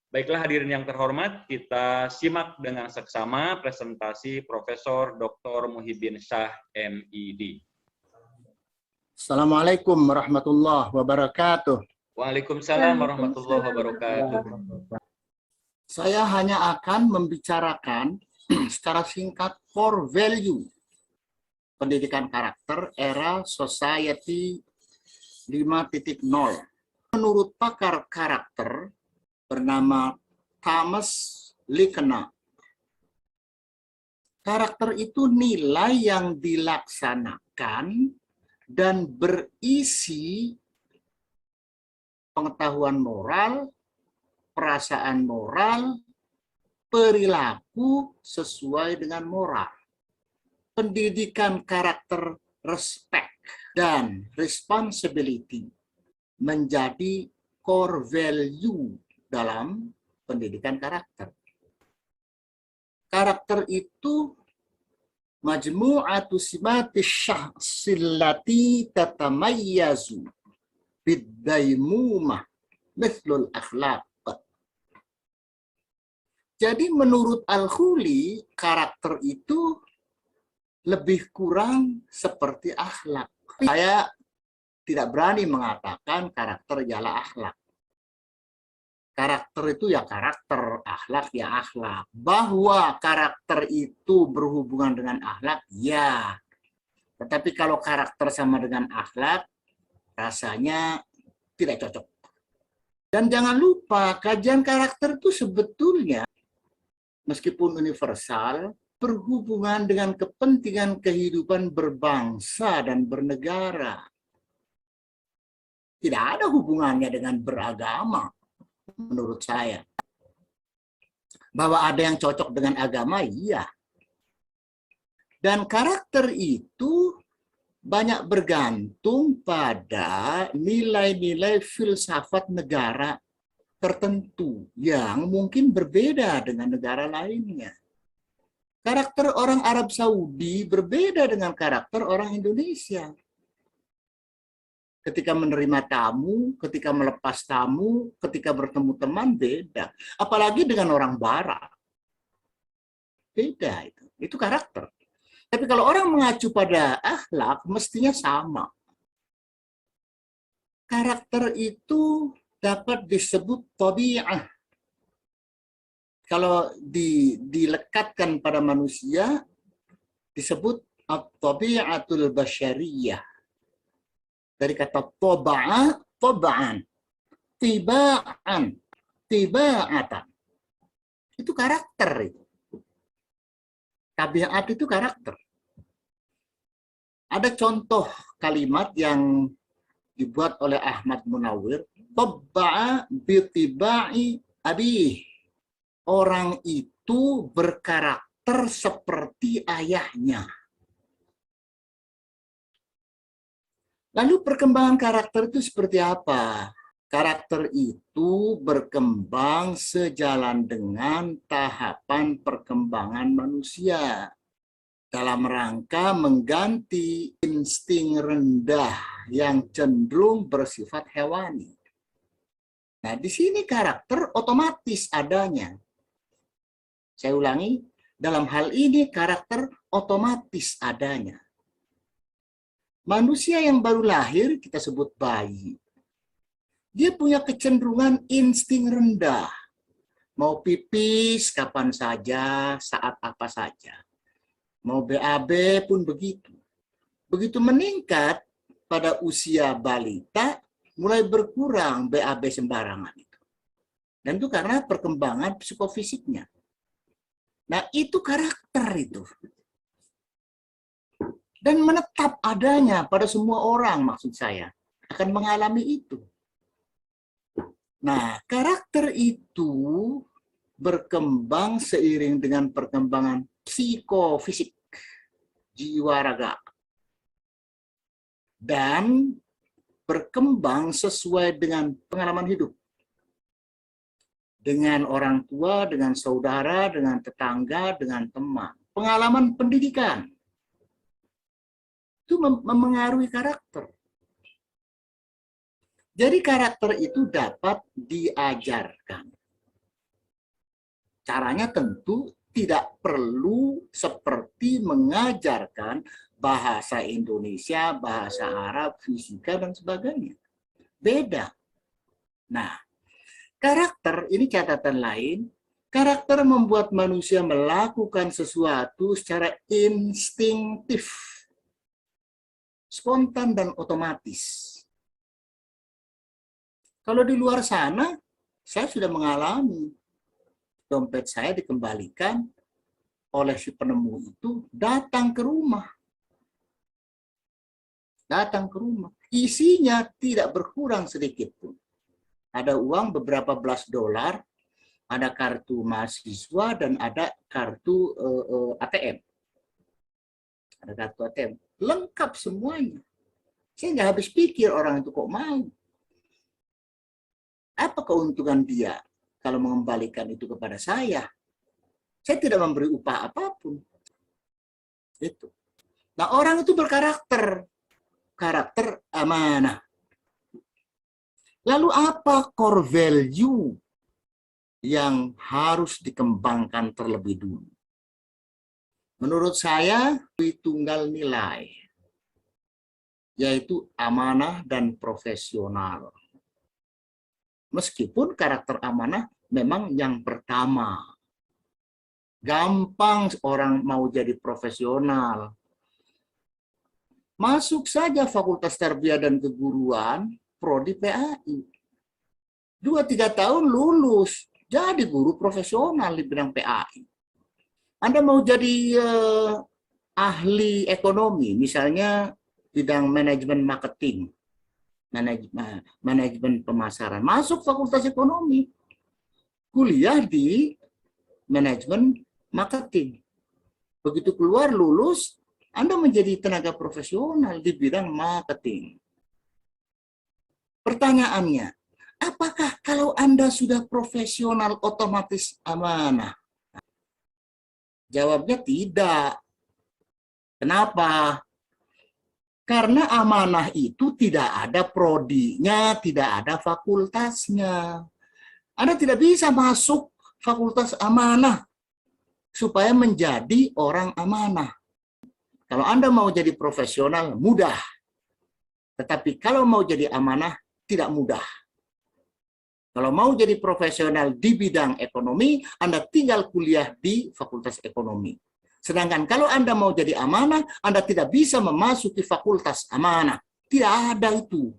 Baiklah hadirin yang terhormat, kita simak dengan seksama presentasi Profesor Dr. Muhyiddin Syah, MID. Assalamualaikum warahmatullahi wabarakatuh. Waalaikumsalam warahmatullahi wabarakatuh. Saya hanya akan membicarakan secara singkat core value pendidikan karakter era society 5.0. Menurut pakar karakter bernama Thomas Lickena, karakter itu nilai yang dilaksanakan dan berisi pengetahuan moral, perasaan moral, perilaku sesuai dengan moral. Pendidikan karakter respect dan responsibility menjadi core value dalam pendidikan karakter. Karakter itu majmu'atu simatis syahsillati tatamayyazu biddaimumah mithlul akhlaq. Jadi menurut Al-Khuli, karakter itu lebih kurang seperti akhlak. Saya tidak berani mengatakan karakter ialah akhlak. Karakter itu ya karakter, akhlak ya akhlak. Bahwa karakter itu berhubungan dengan akhlak, ya. Tetapi kalau karakter sama dengan akhlak, rasanya tidak cocok. Dan jangan lupa, kajian karakter itu sebetulnya, meskipun universal, berhubungan dengan kepentingan kehidupan berbangsa dan bernegara. Tidak ada hubungannya dengan beragama, menurut saya. Bahwa ada yang cocok dengan agama, iya. Dan karakter itu banyak bergantung pada nilai-nilai filsafat negara tertentu yang mungkin berbeda dengan negara lainnya. Karakter orang Arab Saudi berbeda dengan karakter orang Indonesia. Ketika menerima tamu, ketika melepas tamu, ketika bertemu teman, beda. Apalagi dengan orang Barat. Beda itu. Itu karakter. Tapi kalau orang mengacu pada akhlak, mestinya sama. Karakter itu dapat disebut tabi'ah. Kalau dilekatkan pada manusia, disebut at-tabi'atul basyariyah. Dari kata toba'a, toba'an, tiba'an, tiba'atan. Itu karakter itu. Tabiat itu karakter. Ada contoh kalimat yang dibuat oleh Ahmad Munawwir, tobba'a bitiba'i abih. Orang itu berkarakter seperti ayahnya. Lalu perkembangan karakter itu seperti apa? Karakter itu berkembang sejalan dengan tahapan perkembangan manusia dalam rangka mengganti insting rendah yang cenderung bersifat hewani. Nah, di sini karakter otomatis adanya. Saya ulangi, dalam hal ini karakter otomatis adanya. Manusia yang baru lahir, kita sebut bayi. Dia punya kecenderungan insting rendah. Mau pipis kapan saja, saat apa saja. Mau BAB pun begitu. Begitu meningkat pada usia balita, mulai berkurang BAB sembarangan itu. Dan itu karena perkembangan psikofisiknya. Nah, itu karakter itu. Dan menetap adanya pada semua orang, maksud saya, akan mengalami itu. Nah, karakter itu berkembang seiring dengan perkembangan psikofisik, jiwa raga. Dan berkembang sesuai dengan pengalaman hidup. Dengan orang tua, dengan saudara, dengan tetangga, dengan teman. Pengalaman pendidikan. Itu memengaruhi karakter. Jadi karakter itu dapat diajarkan. Caranya tentu tidak perlu seperti mengajarkan bahasa Indonesia, bahasa Arab, fisika, dan sebagainya. Beda. Nah, karakter, ini catatan lain, karakter membuat manusia melakukan sesuatu secara instinktif, spontan dan otomatis. Kalau di luar sana, saya sudah mengalami dompet saya dikembalikan oleh si penemu itu datang ke rumah. Datang ke rumah. Isinya tidak berkurang sedikit pun. Ada uang beberapa belas dolar, ada kartu mahasiswa, dan ada kartu ATM. Ada kartu ATM. Lengkap semuanya. Saya nggak habis pikir orang itu kok mau. Apa keuntungan dia kalau mengembalikan itu kepada saya? Saya tidak memberi upah apapun. Itu. Nah, orang itu berkarakter. Karakter amanah. Lalu apa core value yang harus dikembangkan terlebih dulu? Menurut saya, tunggal nilai, yaitu amanah dan profesional. Meskipun karakter amanah memang yang pertama. Gampang orang mau jadi profesional. Masuk saja Fakultas Tarbiyah dan Keguruan, Prodi PAI. 2-3 tahun lulus, jadi guru profesional di bidang PAI. Anda mau jadi ahli ekonomi, misalnya bidang manajemen marketing, manajemen pemasaran, masuk Fakultas Ekonomi, kuliah di manajemen marketing. Begitu keluar lulus, Anda menjadi tenaga profesional di bidang marketing. Pertanyaannya, apakah kalau Anda sudah profesional otomatis amanah? Jawabnya tidak. Kenapa? Karena amanah itu tidak ada prodinya, tidak ada fakultasnya. Anda tidak bisa masuk fakultas amanah supaya menjadi orang amanah. Kalau Anda mau jadi profesional, mudah. Tetapi kalau mau jadi amanah, tidak mudah. Kalau mau jadi profesional di bidang ekonomi, Anda tinggal kuliah di Fakultas Ekonomi. Sedangkan kalau Anda mau jadi amanah, Anda tidak bisa memasuki fakultas amanah. Tidak ada itu.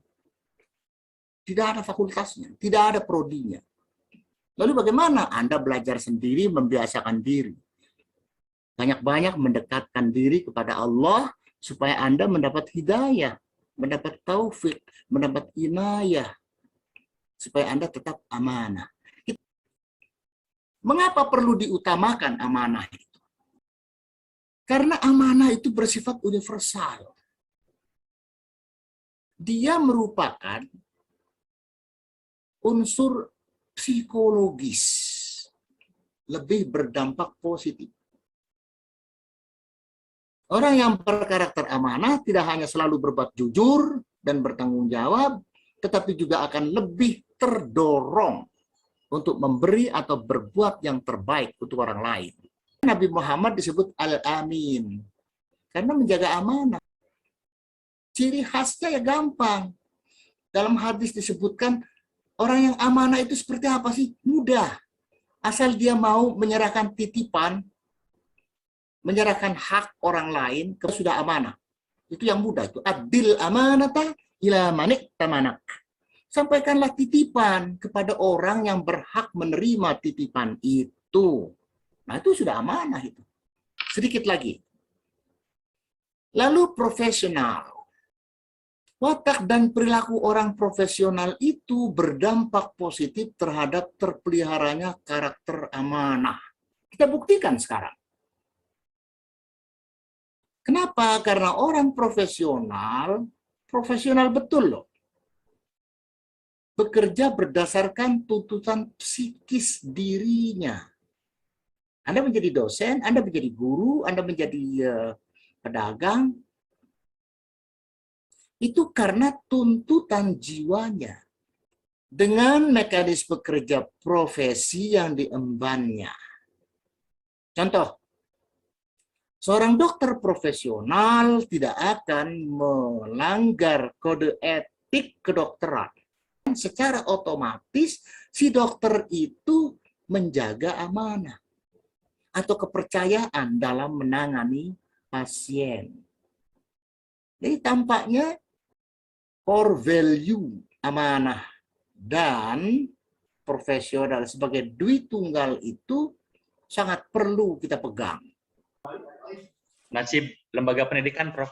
Tidak ada fakultasnya, tidak ada prodinya. Lalu bagaimana Anda belajar sendiri, membiasakan diri? Banyak-banyak mendekatkan diri kepada Allah supaya Anda mendapat hidayah, mendapat taufik, mendapat inayah, supaya Anda tetap amanah. Mengapa perlu diutamakan amanah itu? Karena amanah itu bersifat universal. Dia merupakan unsur psikologis, lebih berdampak positif. Orang yang berkarakter amanah tidak hanya selalu berbuat jujur dan bertanggung jawab, tetapi juga akan lebih terdorong untuk memberi atau berbuat yang terbaik untuk orang lain. Nabi Muhammad disebut Al-Amin, karena menjaga amanah. Ciri khasnya ya gampang. Dalam hadis disebutkan, orang yang amanah itu seperti apa sih? Mudah. Asal dia mau menyerahkan titipan, menyerahkan hak orang lain, sudah amanah. Itu yang mudah. Itu adil amanata ila manik tamanak. Sampaikanlah titipan kepada orang yang berhak menerima titipan itu. Nah, itu sudah amanah itu. Sedikit lagi. Lalu profesional. Watak dan perilaku orang profesional itu berdampak positif terhadap terpeliharanya karakter amanah. Kita buktikan sekarang. Kenapa? Karena orang profesional betul loh. Bekerja berdasarkan tuntutan psikis dirinya. Anda menjadi dosen, Anda menjadi guru, Anda menjadi pedagang, itu karena tuntutan jiwanya. Dengan mekanisme kerja profesi yang diembannya. Contoh, seorang dokter profesional tidak akan melanggar kode etik kedokteran. Secara otomatis si dokter itu menjaga amanah atau kepercayaan dalam menangani pasien. Jadi tampaknya core value amanah dan profesional sebagai dui tunggal itu sangat perlu kita pegang. Nasib lembaga pendidikan, Prof.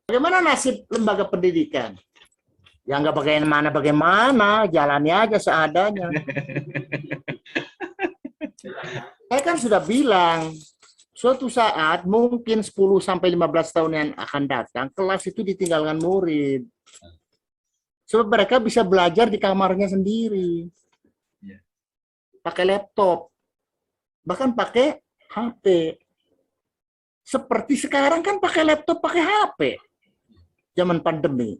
Bagaimana nasib lembaga pendidikan? Ya nggak bagaimana, jalani aja seadanya. Saya kan sudah bilang, suatu saat mungkin 10-15 tahun yang akan datang, kelas itu ditinggalkan murid. Sebab mereka bisa belajar di kamarnya sendiri. Pakai laptop. Bahkan pakai HP. Seperti sekarang kan pakai laptop, pakai HP. Zaman pandemi.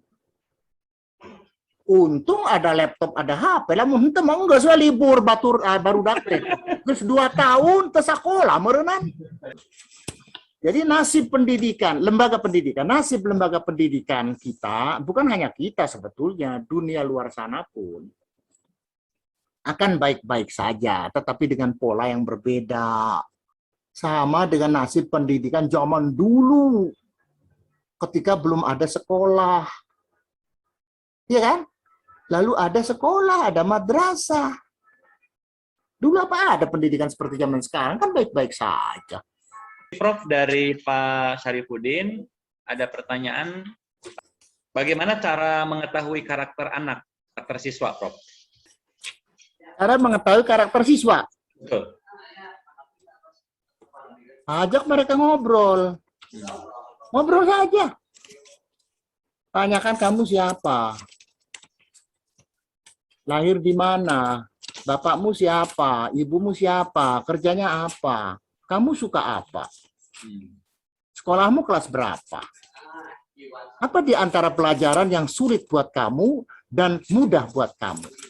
Untung ada laptop, ada HP. Lamun henteu mah enggak soal libur baru datang. Terus 2 tahun teu sakola meureunnan. Jadi nasib pendidikan, nasib lembaga pendidikan kita, bukan hanya kita sebetulnya, dunia luar sana pun akan baik-baik saja, tetapi dengan pola yang berbeda. Sama dengan nasib pendidikan zaman dulu, ketika belum ada sekolah. Iya kan? Lalu ada sekolah, ada madrasah. Dulu apa ada pendidikan seperti zaman sekarang? Kan baik-baik saja. Prof, dari Pak Syarifuddin, ada pertanyaan. Bagaimana cara mengetahui karakter anak, karakter siswa, Prof? Cara mengetahui karakter siswa? Betul. Ajak mereka ngobrol. Ngobrol saja. Tanyakan kamu siapa? Lahir di mana? Bapakmu siapa? Ibumu siapa? Kerjanya apa? Kamu suka apa? Sekolahmu kelas berapa? Apa di antara pelajaran yang sulit buat kamu dan mudah buat kamu?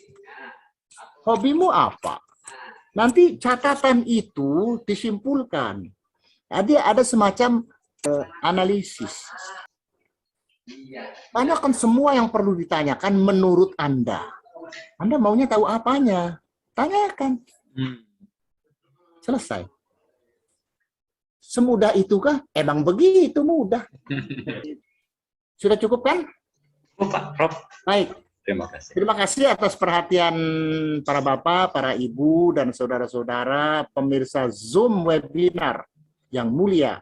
Hobimu apa? Nanti catatan itu disimpulkan. Jadi ada semacam analisis. Tanyakan semua yang perlu ditanyakan menurut Anda. Anda maunya tahu apanya? Tanyakan. Selesai. Semudah itukah? Emang begitu mudah. Sudah cukup kan? Cukup, Pak, Prof. Baik. Terima kasih. Terima kasih atas perhatian para bapak, para ibu, dan saudara-saudara pemirsa Zoom webinar yang mulia.